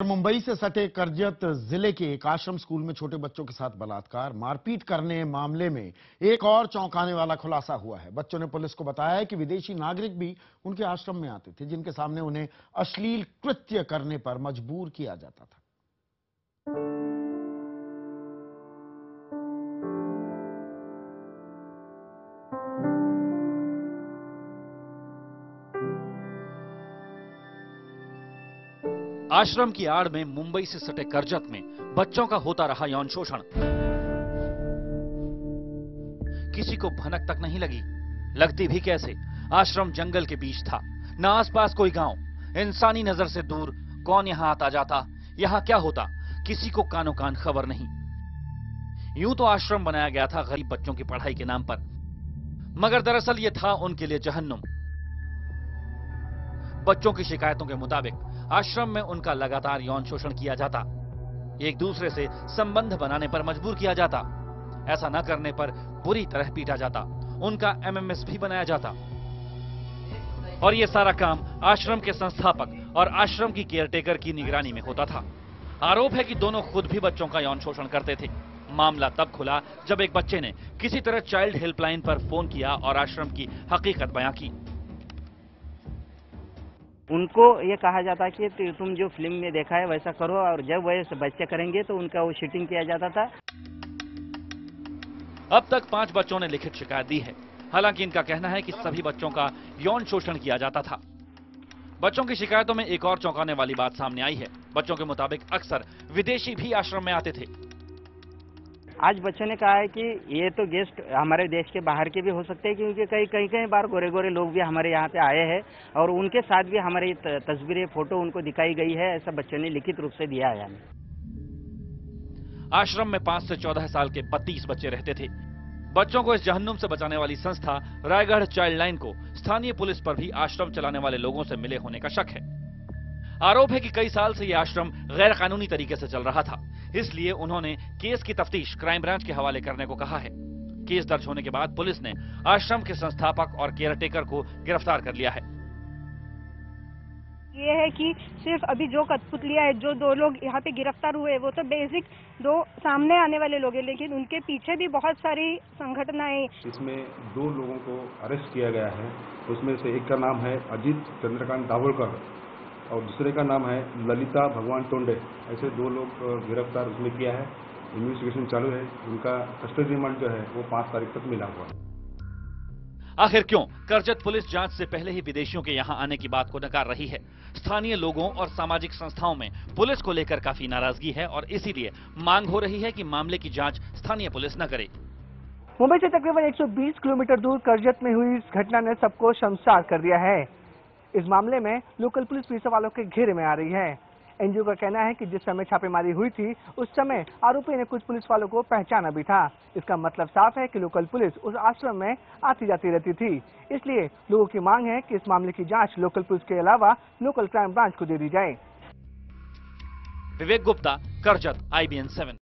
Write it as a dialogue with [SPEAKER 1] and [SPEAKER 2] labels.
[SPEAKER 1] मुंबई से सटे करजत जिले के एक आश्रम स्कूल में छोटे बच्चों के साथ बलात्कार मारपीट करने मामले में एक और चौंकाने वाला खुलासा हुआ है। बच्चों ने पुलिस को बताया है कि विदेशी नागरिक भी उनके आश्रम में आते थे, जिनके सामने उन्हें अश्लील कृत्य करने पर मजबूर किया जाता था।
[SPEAKER 2] आश्रम की आड़ में मुंबई से सटे करजत में बच्चों का होता रहा यौन शोषण। किसी को भनक तक नहीं लगी, लगती भी कैसे। आश्रम जंगल के बीच था, न आसपास कोई गांव, इंसानी नजर से दूर। कौन यहां आता जाता, यहां क्या होता, किसी को कानो कान खबर नहीं। यूं तो आश्रम बनाया गया था गरीब बच्चों की पढ़ाई के नाम पर, मगर दरअसल यह था उनके लिए जहन्नुम। बच्चों की शिकायतों के मुताबिक आश्रम में उनका लगातार यौन शोषण किया जाता, एक दूसरे से संबंध बनाने पर मजबूर किया जाता, ऐसा न करने पर बुरी तरह पीटा जाता, उनका एमएमएस भी बनाया जाता। और यह सारा काम आश्रम के संस्थापक और आश्रम की केयरटेकर की निगरानी में होता था। आरोप है कि दोनों खुद भी बच्चों का यौन शोषण करते थे। मामला तब खुला जब एक बच्चे ने किसी तरह चाइल्ड हेल्पलाइन पर फोन किया और आश्रम की हकीकत बयां की।
[SPEAKER 3] उनको ये कहा जाता कि तुम जो फिल्म में देखा है वैसा करो, और जब वैसे बच्चे करेंगे तो उनका वो शूटिंग किया जाता था।
[SPEAKER 2] अब तक 5 बच्चों ने लिखित शिकायत दी है। हालांकि इनका कहना है कि सभी बच्चों का यौन शोषण किया जाता था। बच्चों की शिकायतों में एक और चौंकाने वाली बात सामने आई है। बच्चों के मुताबिक अक्सर विदेशी भी आश्रम में आते थे।
[SPEAKER 3] आज बच्चों ने कहा है कि ये तो गेस्ट हमारे देश के बाहर के भी हो सकते हैं, क्योंकि कई बार गोरे गोरे लोग भी हमारे यहाँ पे आए हैं और उनके साथ भी हमारी तस्वीरें फोटो उनको दिखाई गई है, ऐसा बच्चों ने लिखित रूप से दिया है हमें।
[SPEAKER 2] आश्रम में 5 से 14 साल के 32 बच्चे रहते थे। बच्चों को इस जहन्नुम से बचाने वाली संस्था रायगढ़ चाइल्ड लाइन को स्थानीय पुलिस पर भी आश्रम चलाने वाले लोगों से मिले होने का शक है। आरोप है कि कई साल से यह आश्रम गैर कानूनी तरीके से चल रहा था, इसलिए उन्होंने केस की तफ्तीश क्राइम ब्रांच के हवाले करने को कहा है। केस दर्ज होने के बाद पुलिस ने आश्रम के संस्थापक और केयरटेकर को गिरफ्तार कर लिया है।
[SPEAKER 4] ये है कि सिर्फ अभी जो कठपुतलियां है, जो 2 लोग यहाँ पे गिरफ्तार हुए, वो तो बेसिक 2 सामने आने वाले लोग हैं, लेकिन उनके पीछे भी बहुत सारी संगठनाएं।
[SPEAKER 5] इसमें 2 लोगों को अरेस्ट किया गया है। उसमें से एक का नाम है अजीत चंद्रकांत दाभोलकर और दूसरे का नाम है ललिता भगवान टोंडे। ऐसे 2 लोग गिरफ्तार उसमें किया है। इन्वेस्टिगेशन चालू है। उनका कस्टडी रिमांड जो है वो 5 तारीख तक मिला हुआ है।
[SPEAKER 2] आखिर क्यों करजत पुलिस जांच से पहले ही विदेशियों के यहां आने की बात को नकार रही है? स्थानीय लोगों और सामाजिक संस्थाओं में पुलिस को लेकर काफी नाराजगी है और इसीलिए मांग हो रही है कि मामले की जांच स्थानीय पुलिस न करे।
[SPEAKER 6] मुंबई से तकरीबन 120 किलोमीटर दूर करजत में हुई इस घटना ने सबको शर्मसार कर दिया है। इस मामले में लोकल पुलिस भी सवालों के घेरे में आ रही है। एनजीओ का कहना है कि जिस समय छापेमारी हुई थी उस समय आरोपी ने कुछ पुलिस वालों को पहचाना भी था। इसका मतलब साफ है कि लोकल पुलिस उस आश्रम में आती जाती रहती थी। इसलिए लोगों की मांग है कि इस मामले की जांच लोकल पुलिस के अलावा लोकल क्राइम ब्रांच को दे दी जाए।
[SPEAKER 2] विवेक गुप्ता, करजत, IBN 7।